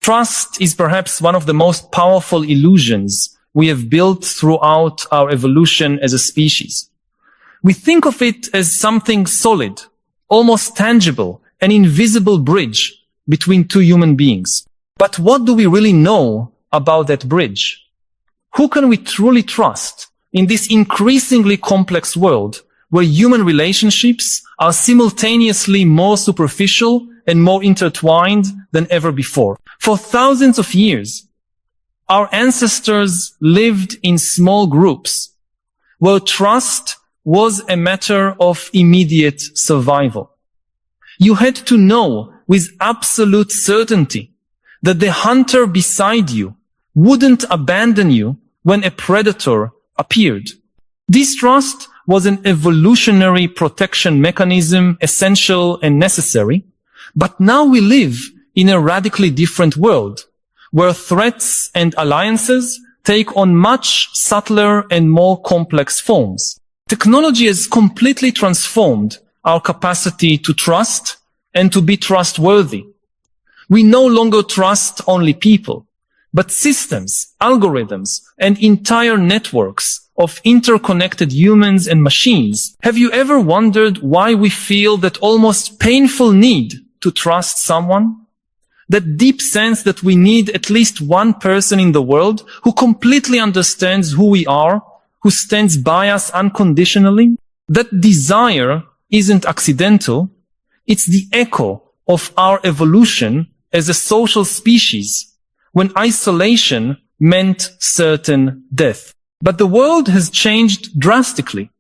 Trust is perhaps one of the most powerful illusions we have built throughout our evolution as a species. We think of it as something solid, almost tangible, an invisible bridge between two human beings. But what do we really know about that bridge? Who can we truly trust in this increasingly complex world where human relationships are simultaneously more superficial and more intertwined than ever before? For thousands of years, our ancestors lived in small groups where trust was a matter of immediate survival. You had to know with absolute certainty that the hunter beside you wouldn't abandon you when a predator appeared. This trust was an evolutionary protection mechanism, essential and necessary. But now we live in a radically different world, where threats and alliances take on much subtler and more complex forms. Technology has completely transformed our capacity to trust and to be trustworthy. We no longer trust only people, but systems, algorithms, and entire networks of interconnected humans and machines. Have you ever wondered why we feel that almost painful need to trust someone? That deep sense that we need at least one person in the world who completely understands who we are, who stands by us unconditionally? That desire isn't accidental. It's the echo of our evolution as a social species, when isolation meant certain death. But the world has changed drastically,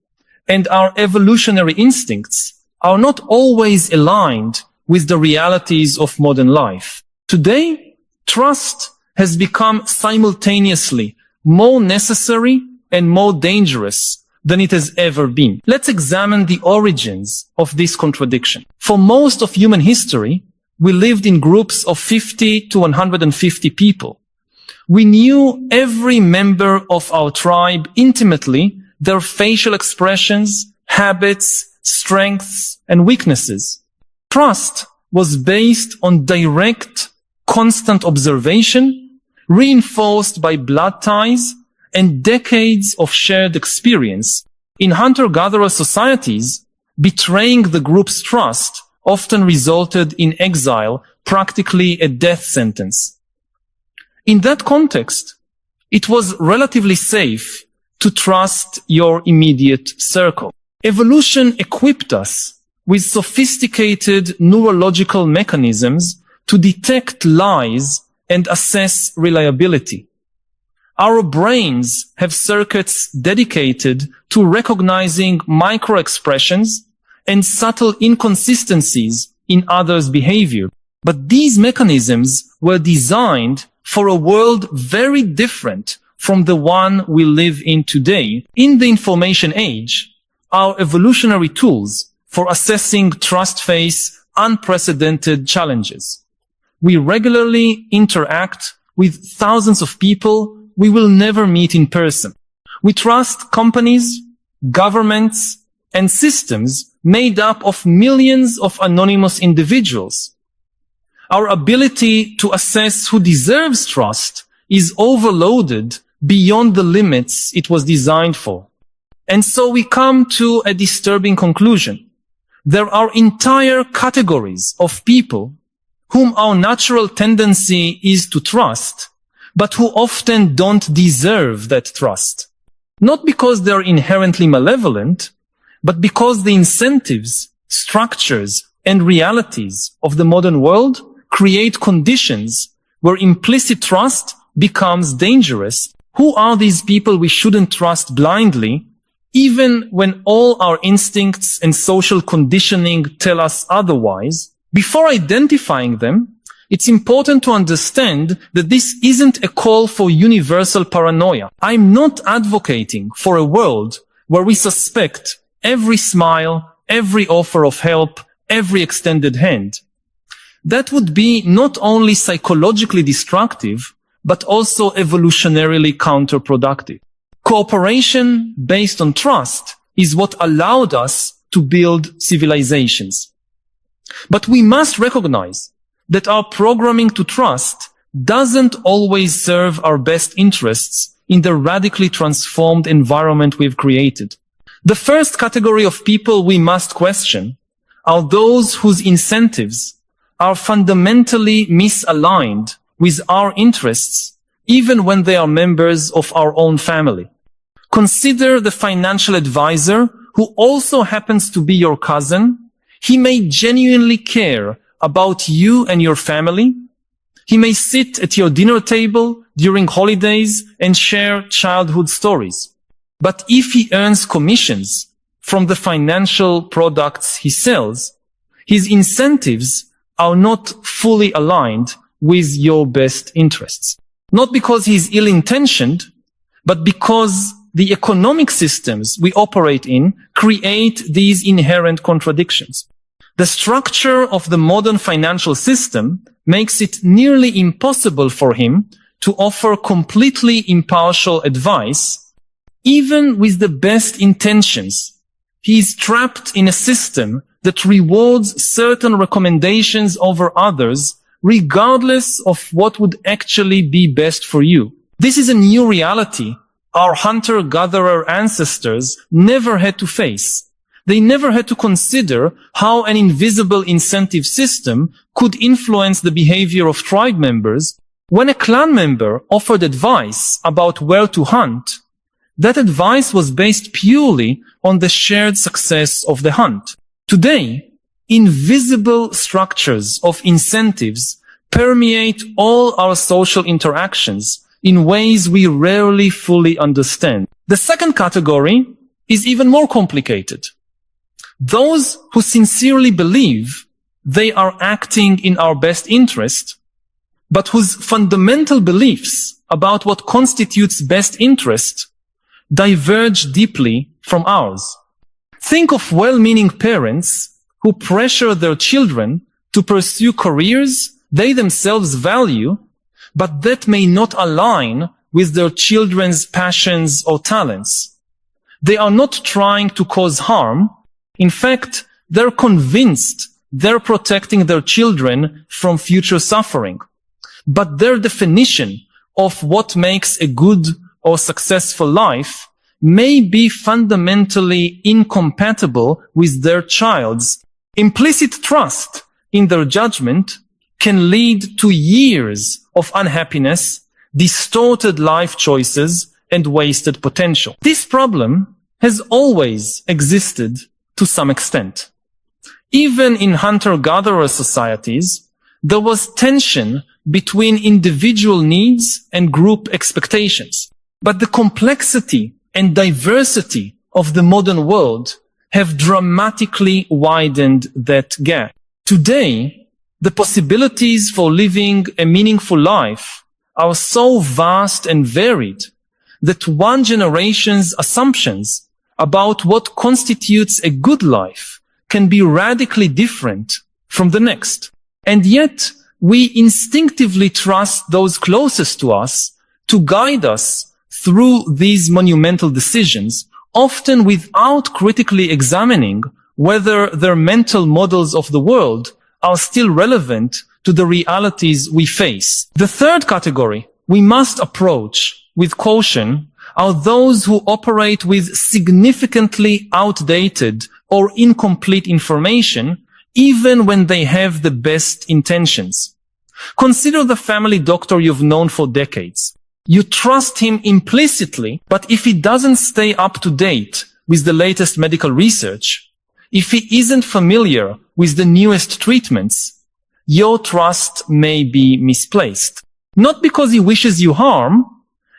and our evolutionary instincts are not always aligned with the realities of modern life. Today, trust has become simultaneously more necessary and more dangerous than it has ever been. Let's examine the origins of this contradiction. For most of human history, we lived in groups of 50 to 150 people. We knew every member of our tribe intimately, their facial expressions, habits, strengths, and weaknesses. Trust was based on direct, constant observation, reinforced by blood ties and decades of shared experience. In hunter-gatherer societies, betraying the group's trust often resulted in exile, practically a death sentence. In that context, it was relatively safe to trust your immediate circle. Evolution equipped us with sophisticated neurological mechanisms to detect lies and assess reliability. Our brains have circuits dedicated to recognizing micro-expressions and subtle inconsistencies in others' behavior. But these mechanisms were designed for a world very different from the one we live in today. In the information age, our evolutionary tools for assessing trust face unprecedented challenges. We regularly interact with thousands of people we will never meet in person. We trust companies, governments, and systems made up of millions of anonymous individuals. Our ability to assess who deserves trust is overloaded beyond the limits it was designed for. And so we come to a disturbing conclusion. There are entire categories of people whom our natural tendency is to trust, but who often don't deserve that trust. Not because they're inherently malevolent, but because the incentives, structures, and realities of the modern world create conditions where implicit trust becomes dangerous. Who are these people we shouldn't trust blindly, even when all our instincts and social conditioning tell us otherwise? Before identifying them, it's important to understand that this isn't a call for universal paranoia. I'm not advocating for a world where we suspect every smile, every offer of help, every extended hand. That would be not only psychologically destructive, but also evolutionarily counterproductive. Cooperation based on trust is what allowed us to build civilizations. But we must recognize that our programming to trust doesn't always serve our best interests in the radically transformed environment we've created. The first category of people we must question are those whose incentives are fundamentally misaligned with our interests, even when they are members of our own family. Consider the financial advisor who also happens to be your cousin. He may genuinely care about you and your family. He may sit at your dinner table during holidays and share childhood stories. But if he earns commissions from the financial products he sells, his incentives are not fully aligned with your best interests. Not because he's ill-intentioned, but because the economic systems we operate in create these inherent contradictions. The structure of the modern financial system makes it nearly impossible for him to offer completely impartial advice, even with the best intentions. He is trapped in a system that rewards certain recommendations over others, regardless of what would actually be best for you. This is a new reality our hunter-gatherer ancestors never had to face. They never had to consider how an invisible incentive system could influence the behavior of tribe members. When a clan member offered advice about where to hunt, that advice was based purely on the shared success of the hunt. Today, invisible structures of incentives permeate all our social interactions in ways we rarely fully understand. The second category is even more complicated. Those who sincerely believe they are acting in our best interest, but whose fundamental beliefs about what constitutes best interest diverge deeply from ours. Think of well-meaning parents who pressure their children to pursue careers they themselves value, but that may not align with their children's passions or talents. They are not trying to cause harm. In fact, they're convinced they're protecting their children from future suffering. But their definition of what makes a good or successful life may be fundamentally incompatible with their child's. Implicit trust in their judgment can lead to years of unhappiness, distorted life choices, and wasted potential. This problem has always existed to some extent. Even in hunter-gatherer societies, there was tension between individual needs and group expectations. But the complexity and diversity of the modern world have dramatically widened that gap. Today, the possibilities for living a meaningful life are so vast and varied that one generation's assumptions about what constitutes a good life can be radically different from the next. And yet, we instinctively trust those closest to us to guide us through these monumental decisions, often without critically examining whether their mental models of the world are still relevant to the realities we face. The third category we must approach with caution are those who operate with significantly outdated or incomplete information, even when they have the best intentions. Consider the family doctor you've known for decades. You trust him implicitly, but if he doesn't stay up to date with the latest medical research, if he isn't familiar with the newest treatments, your trust may be misplaced. Not because he wishes you harm,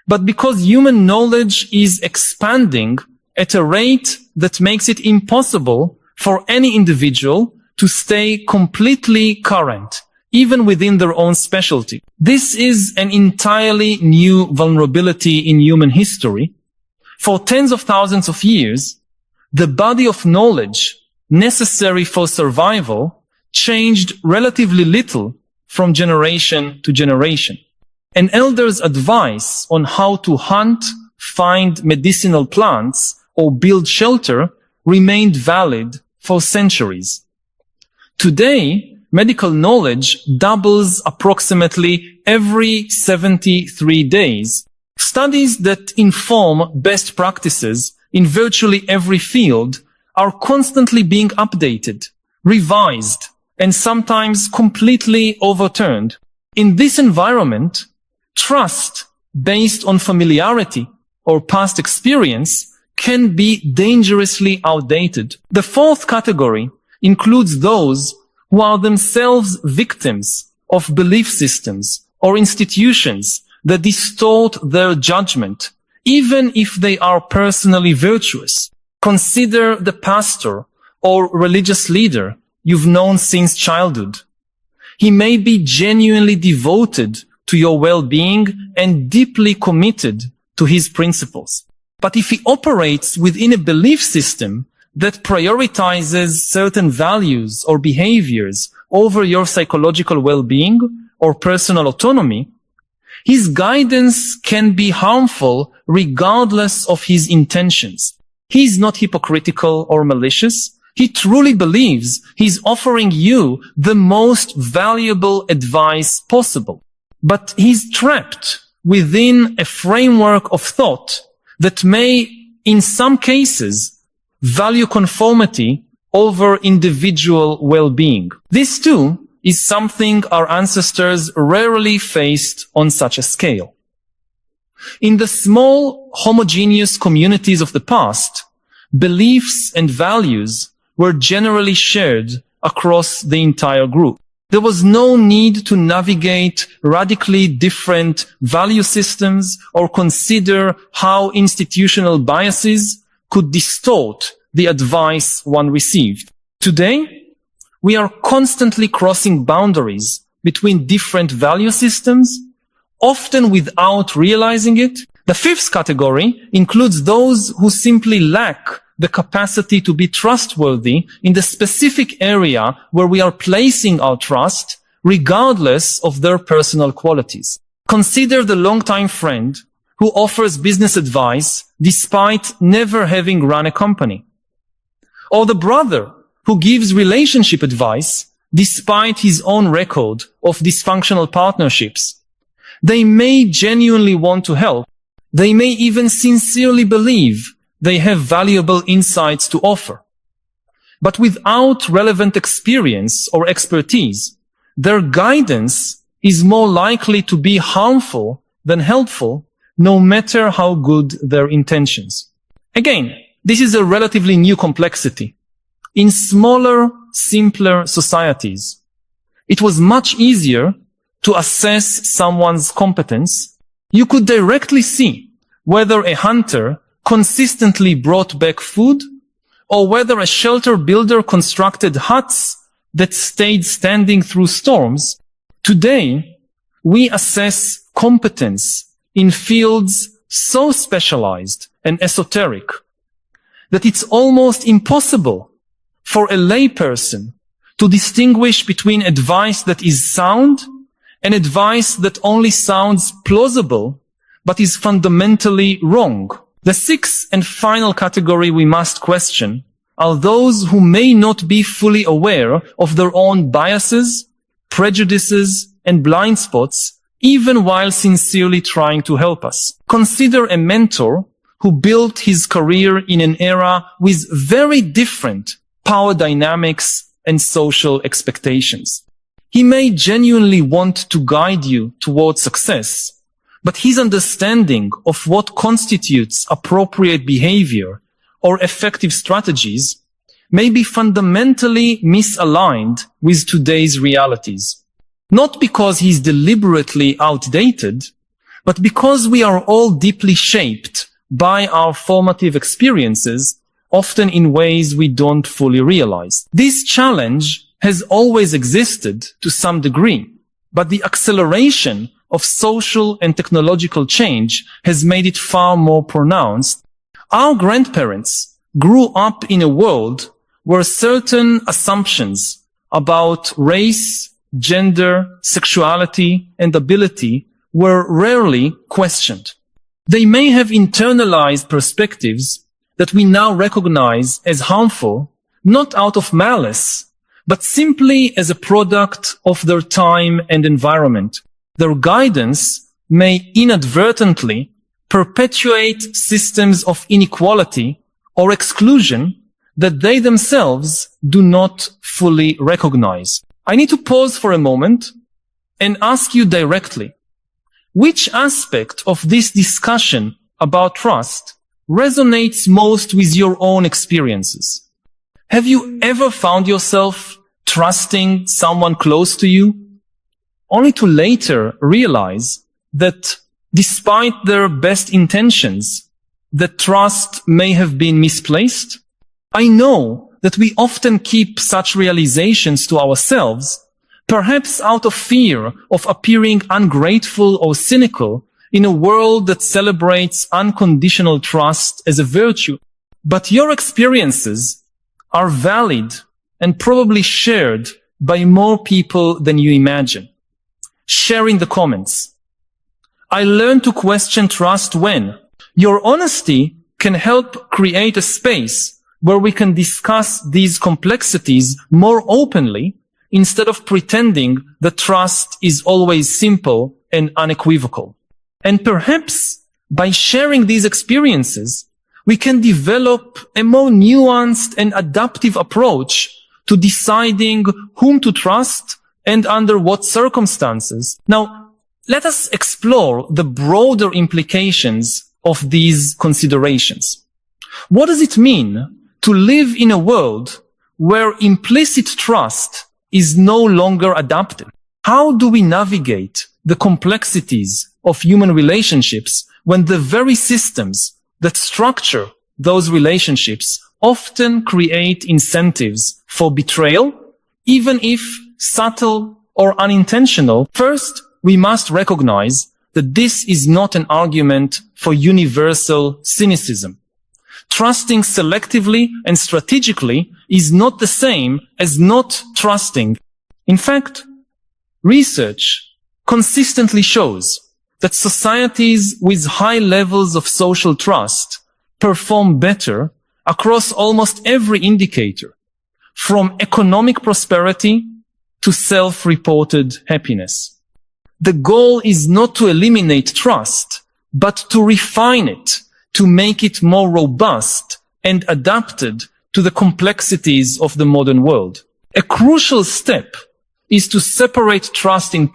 but because human knowledge is expanding at a rate that makes it impossible for any individual to stay completely current, even within their own specialty. This is an entirely new vulnerability in human history. For tens of thousands of years, the body of knowledge necessary for survival changed relatively little from generation to generation. An elder's advice on how to hunt, find medicinal plants, or build shelter remained valid for centuries. Today, medical knowledge doubles approximately every 73 days. Studies that inform best practices in virtually every field are constantly being updated, revised, and sometimes completely overturned. In this environment, trust based on familiarity or past experience can be dangerously outdated. The fourth category includes those who are themselves victims of belief systems or institutions that distort their judgment, even if they are personally virtuous. Consider the pastor or religious leader you've known since childhood. He may be genuinely devoted to your well-being and deeply committed to his principles. But if he operates within a belief system that prioritizes certain values or behaviors over your psychological well-being or personal autonomy, his guidance can be harmful regardless of his intentions. He is not hypocritical or malicious. He truly believes he's offering you the most valuable advice possible. But he's trapped within a framework of thought that may, in some cases, value conformity over individual well-being. This too is something our ancestors rarely faced on such a scale. In the small, homogeneous communities of the past, beliefs and values were generally shared across the entire group. There was no need to navigate radically different value systems or consider how institutional biases could distort the advice one received. Today, we are constantly crossing boundaries between different value systems, often without realizing it. The fifth category includes those who simply lack the capacity to be trustworthy in the specific area where we are placing our trust, regardless of their personal qualities. Consider the longtime friend who offers business advice despite never having run a company. Or the brother who gives relationship advice despite his own record of dysfunctional partnerships. They may genuinely want to help. They may even sincerely believe they have valuable insights to offer. But without relevant experience or expertise, their guidance is more likely to be harmful than helpful, no matter how good their intentions. Again, this is a relatively new complexity. In smaller, simpler societies, it was much easier to assess someone's competence. You could directly see whether a hunter consistently brought back food, or whether a shelter builder constructed huts that stayed standing through storms. Today, we assess competence in fields so specialized and esoteric that it's almost impossible for a layperson to distinguish between advice that is sound and advice that only sounds plausible but is fundamentally wrong. The sixth and final category we must question are those who may not be fully aware of their own biases, prejudices, and blind spots, even while sincerely trying to help us. Consider a mentor who built his career in an era with very different power dynamics and social expectations. He may genuinely want to guide you towards success, but his understanding of what constitutes appropriate behavior or effective strategies may be fundamentally misaligned with today's realities. Not because he's deliberately outdated, but because we are all deeply shaped by our formative experiences, often in ways we don't fully realize. This challenge has always existed to some degree, but the acceleration of social and technological change has made it far more pronounced. Our grandparents grew up in a world where certain assumptions about race, gender, sexuality, and ability were rarely questioned. They may have internalized perspectives that we now recognize as harmful, not out of malice, but simply as a product of their time and environment. Their guidance may inadvertently perpetuate systems of inequality or exclusion that they themselves do not fully recognize. I need to pause for a moment and ask you directly, which aspect of this discussion about trust resonates most with your own experiences? Have you ever found yourself trusting someone close to you, only to later realize that despite their best intentions, the trust may have been misplaced? I know that we often keep such realizations to ourselves, perhaps out of fear of appearing ungrateful or cynical in a world that celebrates unconditional trust as a virtue. But your experiences are valid and probably shared by more people than you imagine. Share in the comments. I learned to question trust when. Your honesty can help create a space where we can discuss these complexities more openly instead of pretending that trust is always simple and unequivocal. And perhaps by sharing these experiences, we can develop a more nuanced and adaptive approach to deciding whom to trust and under what circumstances. Now, let us explore the broader implications of these considerations. What does it mean to live in a world where implicit trust is no longer adapted? How do we navigate the complexities of human relationships when the very systems that structure those relationships often create incentives for betrayal, even if subtle or unintentional? First, we must recognize that this is not an argument for universal cynicism. Trusting selectively and strategically is not the same as not trusting. In fact, research consistently shows that societies with high levels of social trust perform better across almost every indicator, from economic prosperity to self-reported happiness. The goal is not to eliminate trust, but to refine it, to make it more robust and adapted to the complexities of the modern world. A crucial step is to separate trust in